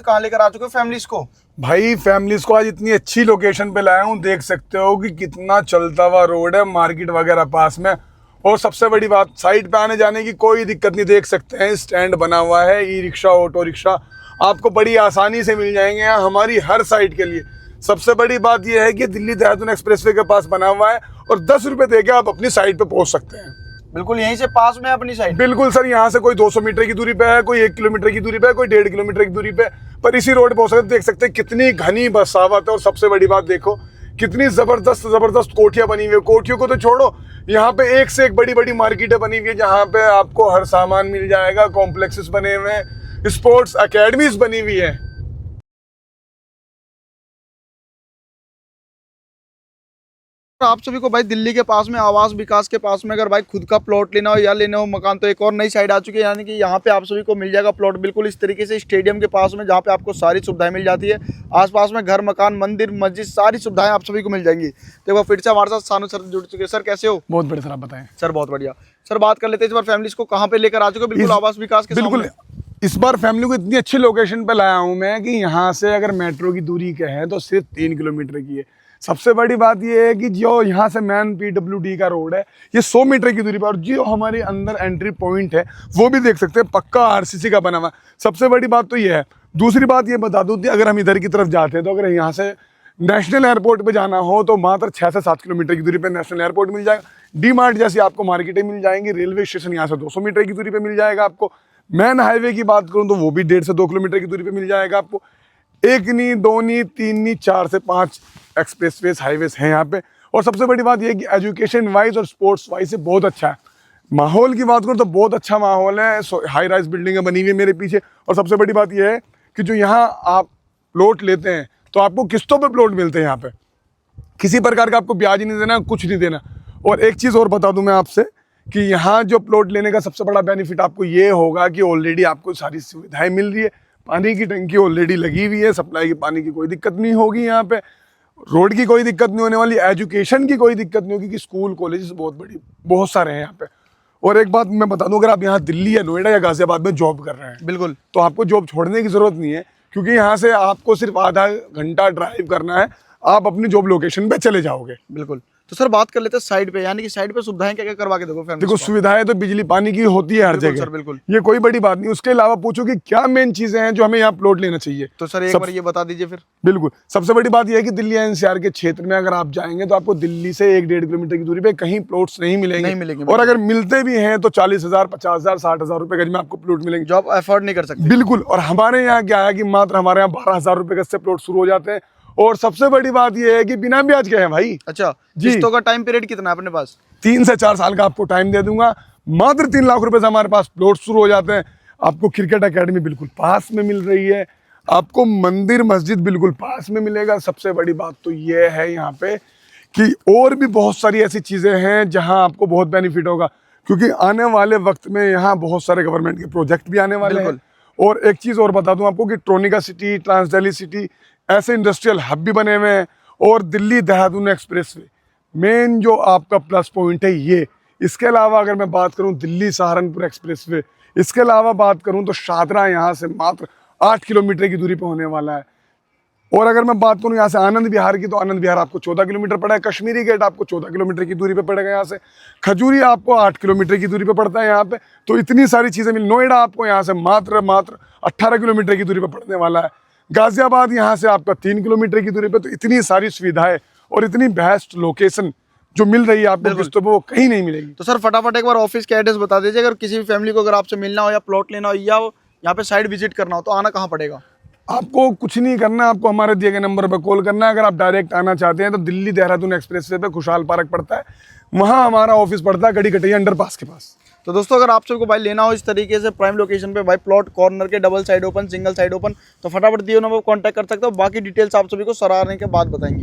कहाँ लेकर आ चुके हो फैमिलीज को? भाई फैमिलीज को आज इतनी अच्छी लोकेशन पे लाया हूँ, देख सकते हो कि कितना चलता हुआ रोड है, मार्केट वगैरह पास में। और सबसे बड़ी बात, साइड पे आने जाने की कोई दिक्कत नहीं, देख सकते हैं स्टैंड बना हुआ है। ई रिक्शा, ऑटो रिक्शा आपको बड़ी आसानी से मिल जाएंगे यहाँ हमारी हर साइड के लिए। सबसे बड़ी बात यह है कि दिल्ली देहरादून एक्सप्रेसवे के पास बना हुआ है और 10 रुपये देके आप अपनी साइड पे पहुंच सकते हैं। बिल्कुल यहीं से पास में अपनी साइड। बिल्कुल सर, यहाँ से कोई 200 मीटर की दूरी पे है, कोई 1 किलोमीटर की दूरी पे है, कोई 1.5 किलोमीटर की दूरी पे, पर इसी रोड पे हो सकते। देख सकते हैं कितनी घनी बसावट है। और सबसे बड़ी बात देखो कितनी जबरदस्त कोठियां बनी हुई है। कोठियों को तो छोड़ो, यहाँ पे एक से एक बड़ी बड़ी मार्केटें बनी हुई है जहाँ पे आपको हर सामान मिल जाएगा। कॉम्प्लेक्सेस बने हुए हैं, स्पोर्ट्स अकेडमीज बनी हुई है। आप सभी को भाई दिल्ली के पास में आवास विकास के पास में अगर भाई खुद का प्लॉट लेना हो या लेना हो मकान, तो एक और नई साइड आ चुकी है। यानी कि यहाँ पे आप सभी को मिल जाएगा प्लॉट बिल्कुल इस तरीके से स्टेडियम के पास में, जहाँ पे आपको सारी सुविधाएं मिल जाती है। आसपास में घर, मकान, मंदिर, मस्जिद, सारी सुविधाएं आप सभी को मिल जाएंगी। तो वो फिर से हमारे साथ सानू सर जुड़ चुके हैं। सर कैसे हो? बहुत बढ़िया सर, आप बताएं। सर बहुत बढ़िया। सर बात कर लेते हैं इस बार फैमिलीज को कहाँ पे लेकर आ चुके हो? बिल्कुल आवास विकास के बिल्कुल इस बार फैमिली को इतनी अच्छी लोकेशन पे लाया हूँ मैं कि यहाँ से अगर मेट्रो की दूरी कहें तो सिर्फ 3 किलोमीटर की है। सबसे बड़ी बात यह है कि जो यहाँ से मैन PWD का रोड है ये 100 मीटर की दूरी पर, और जो हमारे अंदर एंट्री पॉइंट है वो भी देख सकते हैं पक्का RCC का बना हुआ। सबसे बड़ी बात तो ये है। दूसरी बात ये बता दूँ कि अगर हम इधर की तरफ जाते हैं तो अगर यहाँ से नेशनल एयरपोर्ट पे जाना हो तो मात्र 6 से 7 किलोमीटर की दूरी पे नेशनल एयरपोर्ट मिल जाएगा। D-Mart जैसी आपको मार्केटें मिल जाएंगी। रेलवे स्टेशन यहाँ से 200 मीटर की दूरी पे मिल जाएगा आपको। मैन हाईवे की बात करूँ तो वो भी 1.5 से 2 किलोमीटर की दूरी पे मिल जाएगा आपको। 1 नहीं, 2 नहीं, 3 नहीं, 4 से 5 एक्सप्रेसवेज हाईवेज हैं यहाँ पे। और सबसे बड़ी बात यह है कि एजुकेशन वाइज और स्पोर्ट्स वाइज से बहुत अच्छा है। माहौल की बात करूँ तो बहुत अच्छा माहौल है। हाई राइज बिल्डिंगें बनी हुई है मेरे पीछे। और सबसे बड़ी बात यह है कि जो यहाँ आप प्लॉट लेते हैं तो आपको किस्तों पे प्लॉट मिलते हैं। यहाँ पे किसी प्रकार का आपको ब्याज नहीं देना, कुछ नहीं देना। और एक चीज़ और बता दूं मैं आपसे कि यहाँ जो प्लॉट लेने का सबसे बड़ा बेनिफिट आपको ये होगा कि ऑलरेडी आपको सारी सुविधाएं मिल रही है। पानी की टंकी ऑलरेडी लगी हुई है, सप्लाई की पानी की कोई दिक्कत नहीं होगी। यहाँ पे रोड की कोई दिक्कत नहीं होने वाली, एजुकेशन की कोई दिक्कत नहीं होगी कि स्कूल कॉलेज बहुत सारे हैं यहाँ पे। और एक बात मैं बता दूं, अगर आप यहाँ दिल्ली या नोएडा या गाजियाबाद में जॉब कर रहे हैं बिल्कुल, तो आपको जॉब छोड़ने की जरूरत नहीं है, क्योंकि यहाँ से आपको सिर्फ आधा घंटा ड्राइव करना है, आप अपनी जॉब लोकेशन पे चले जाओगे। बिल्कुल। तो सर बात कर लेते हैं साइड पे, यानी कि साइड पे सुविधाएं क्या क्या करवा के देखो फैमिली देखो सुविधाएं तो बिजली पानी की होती है हर जगह सर, बिल्कुल, ये कोई बड़ी बात नहीं। उसके अलावा पूछो कि क्या मेन चीजें हैं जो हमें यहाँ प्लॉट लेना चाहिए, तो सर एक बार ये बता दीजिए फिर। बिल्कुल, सबसे बड़ी बात यह है कि दिल्ली NCR के क्षेत्र में अगर आप जाएंगे तो आपको दिल्ली से 1-1.5 किलोमीटर की दूरी पे कहीं प्लॉट्स नहीं मिलेंगे। और अगर मिलते भी हैं तो 40,000, 50,000, 60,000 रुपए गज में आपको प्लॉट मिलेंगे, जो आप अफोर्ड नहीं कर सकते। बिल्कुल। और हमारे यहाँ क्या है कि मात्र हमारे यहाँ 12,000 रुपए गज से प्लॉट शुरू हो जाते हैं। और सबसे बड़ी बात यह है कि बिना ब्याज के हैं भाई। अच्छा, किस्तों का टाइम पीरियड कितना है अपने पास? 3 से 4 साल का आपको टाइम दे दूंगा। मात्र 3 लाख रुपए से हमारे पास प्लॉट शुरू हो जाते हैं। आपको क्रिकेट अकेडमी बिल्कुल पास में मिल रही है, आपको मंदिर मस्जिद बिल्कुल पास में मिलेगा। सबसे बड़ी बात तो ये है यहाँ पे कि और भी बहुत सारी ऐसी चीज़ें हैं जहाँ आपको बहुत बेनिफिट होगा, क्योंकि आने वाले वक्त में यहाँ बहुत सारे गवर्नमेंट के प्रोजेक्ट भी आने वाले हैं। और एक चीज़ और बता दूं आपको कि Tronica city, trans Delhi city ऐसे इंडस्ट्रियल हब भी बने हुए हैं। और दिल्ली देहरादून एक्सप्रेसवे मेन जो आपका प्लस पॉइंट है ये। इसके अलावा अगर मैं बात करूं दिल्ली सहारनपुर एक्सप्रेसवे, इसके अलावा बात करूं तो शादरा यहाँ से मात्र 8 किलोमीटर की दूरी पर होने वाला है। और अगर मैं बात करूं यहाँ से आनंद विहार की, तो आनंद विहार आपको 14 किलोमीटर पड़ा है। कश्मीरी गेट आपको 14 किलोमीटर की दूरी पे पड़ेगा यहाँ से। खजूरी आपको 8 किलोमीटर की दूरी पे पड़ता है यहाँ पे। तो इतनी सारी चीज़ें मिल। नोएडा आपको यहाँ से मात्र 18 किलोमीटर की दूरी पे पड़ने वाला है। गाजियाबाद यहाँ से आपका 3 किलोमीटर की दूरी पे। तो इतनी सारी सुविधाएं और इतनी बेस्ट लोकेशन जो मिल रही है आपको किस्तों पे, वो कहीं नहीं मिलेगी। तो सर फटाफट एक बार ऑफिस के एड्रेस बता दीजिए, अगर किसी भी फैमिली को अगर आपसे मिलना हो या प्लॉट लेना हो या यहाँ पे साइड विजिट करना हो तो आना कहाँ पड़ेगा? आपको कुछ नहीं करना, आपको हमारे दिए गए नंबर पर कॉल करना है। अगर आप डायरेक्ट आना चाहते हैं तो दिल्ली देहरादून एक्सप्रेसवे पे खुशहाल पार्क पड़ता है, वहाँ हमारा ऑफिस पड़ता है गड़ी कटैया अंडरपास के पास। तो दोस्तों अगर आप सबको भाई लेना हो इस तरीके से प्राइम लोकेशन पे भाई प्लॉट, कॉर्नर के double side open, single side open, तो फटाफट दिए नंबर पर कॉन्टैक्ट कर सकते हो। बाकी डिटेल्स आप सभी को सराहने के बाद बताएंगे।